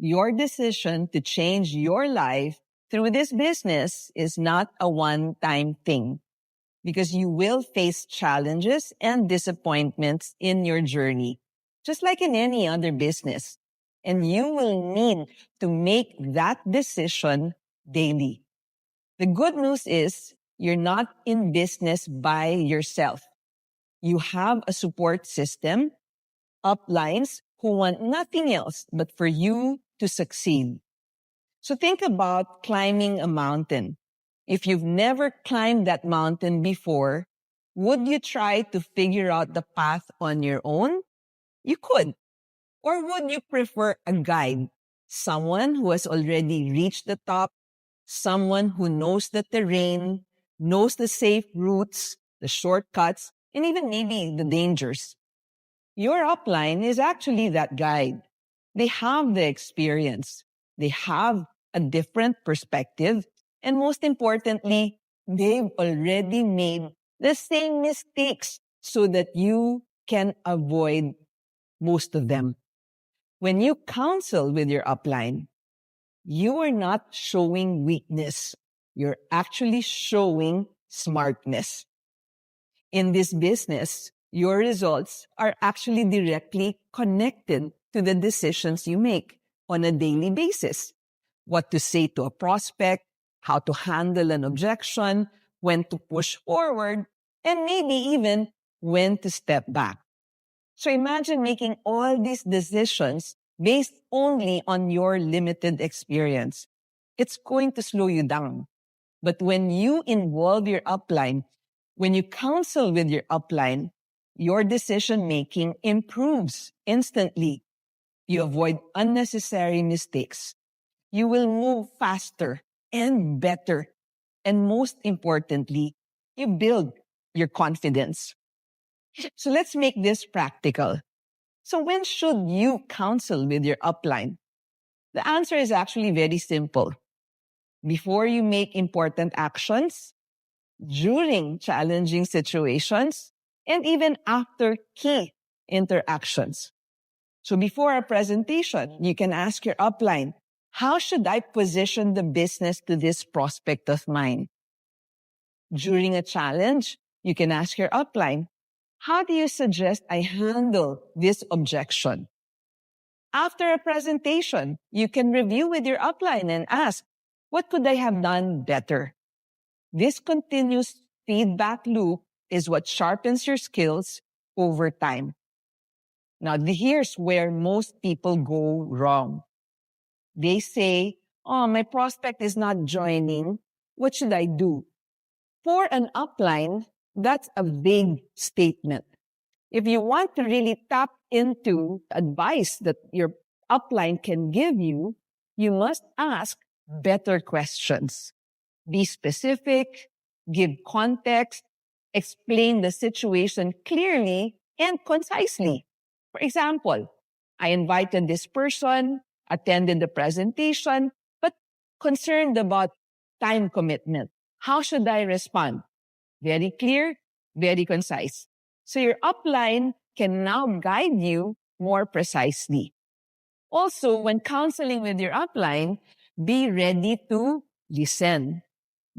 Your decision to change your life through this business is not a one-time thing, because you will face challenges and disappointments in your journey, just like in any other business. And you will need to make that decision daily. The good news is you're not in business by yourself. You have a support system, uplines who want nothing else but for you to succeed. So think about climbing a mountain. If you've never climbed that mountain before, would you try to figure out the path on your own? You could. Or would you prefer a guide? Someone who has already reached the top, someone who knows the terrain, knows the safe routes, the shortcuts, and even maybe the dangers. Your upline is actually that guide. They have the experience. They have a different perspective. And most importantly, they've already made the same mistakes so that you can avoid most of them. When you counsel with your upline, you are not showing weakness. You're actually showing smartness. In this business, your results are actually directly connected to the decisions you make on a daily basis. What to say to a prospect, how to handle an objection, when to push forward, and maybe even when to step back. So imagine making all these decisions based only on your limited experience. It's going to slow you down. But when you involve your upline, when you counsel with your upline, your decision-making improves instantly. You avoid unnecessary mistakes. You will move faster and better. And most importantly, you build your confidence. So let's make this practical. So when should you counsel with your upline? The answer is actually very simple. Before you make important actions, during challenging situations, and even after key interactions. So before a presentation, you can ask your upline, how should I position the business to this prospect of mine? During a challenge, you can ask your upline, how do you suggest I handle this objection? After a presentation, you can review with your upline and ask, what could I have done better? This continuous feedback loop is what sharpens your skills over time. Now, here's where most people go wrong. They say, oh, my prospect is not joining. What should I do? For an upline, that's a vague statement. If you want to really tap into advice that your upline can give you, you must ask better questions. Be specific, give context, explain the situation clearly and concisely. For example, I invited this person, attended the presentation, but concerned about time commitment. How should I respond? Very clear, very concise. So your upline can now guide you more precisely. Also, when counseling with your upline, be ready to listen.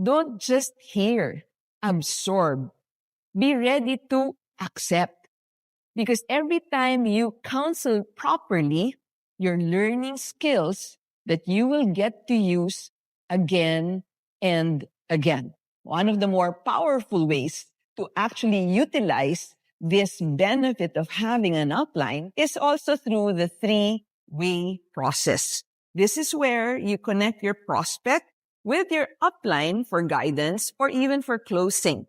Don't just hear, absorb. Be ready to accept. Because every time you counsel properly, you're learning skills that you will get to use again and again. One of the more powerful ways to actually utilize this benefit of having an upline is also through the three-way process. This is where you connect your prospect with your upline for guidance or even for closing.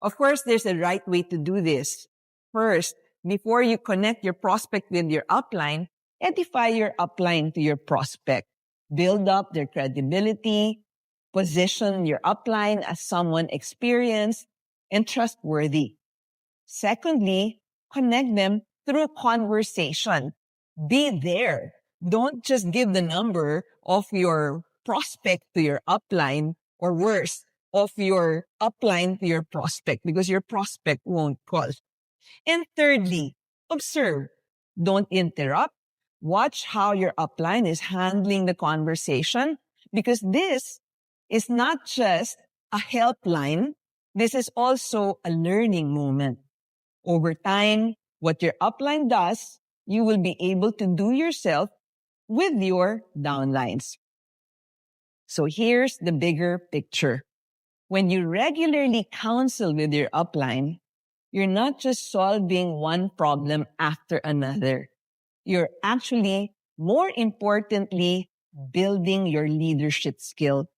Of course, there's a right way to do this. First, before you connect your prospect with your upline, edify your upline to your prospect. Build up their credibility, position your upline as someone experienced and trustworthy. Secondly, connect them through conversation. Be there. Don't just give the number of your prospect to your upline, or worse, of your upline to your prospect, because your prospect won't call. And thirdly, observe. Don't interrupt. Watch how your upline is handling the conversation, because this is not just a helpline. This is also a learning moment. Over time, what your upline does, you will be able to do yourself with your downlines. So here's the bigger picture. When you regularly counsel with your upline, you're not just solving one problem after another. You're actually, more importantly, building your leadership skill.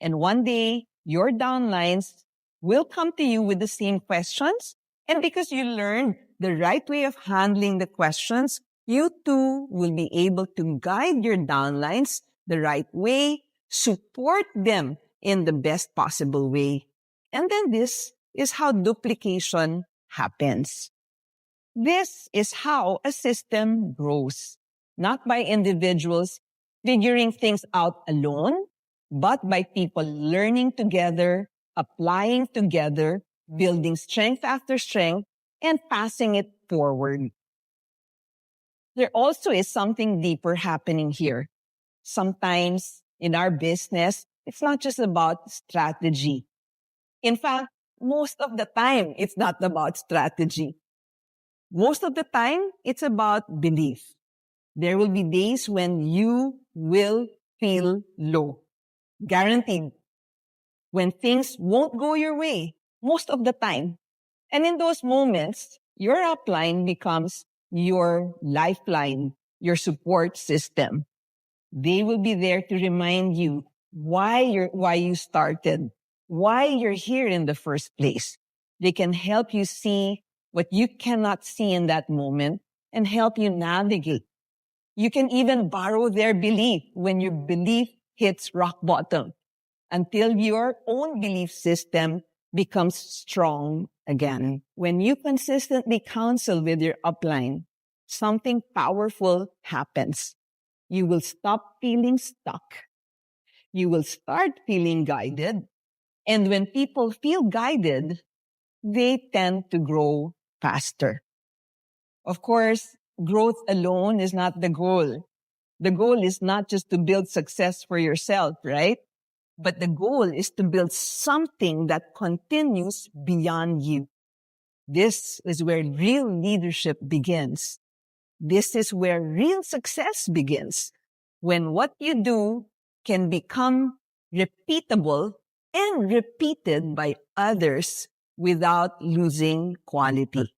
And one day, your downlines will come to you with the same questions. And because you learned the right way of handling the questions, you too will be able to guide your downlines the right way, support them in the best possible way. And then this is how duplication happens. This is how a system grows, not by individuals figuring things out alone, but by people learning together, applying together, building strength after strength, and passing it forward. There also is something deeper happening here. Sometimes in our business, it's not just about strategy. In fact, most of the time, it's not about strategy. Most of the time, it's about belief. There will be days when you will feel low. Guaranteed. When things won't go your way, most of the time. And in those moments, your upline becomes your lifeline, your support system. They will be there to remind you why you started, why you're here in the first place. They can help you see what you cannot see in that moment and help you navigate. You can even borrow their belief when your belief hits rock bottom until your own belief system becomes strong again. When you consistently counsel with your upline, something powerful happens. You will stop feeling stuck. You will start feeling guided. And when people feel guided, they tend to grow faster. Of course, growth alone is not the goal. The goal is not just to build success for yourself, right? But the goal is to build something that continues beyond you. This is where real leadership begins. This is where real success begins. When what you do can become repeatable and repeated by others without losing quality.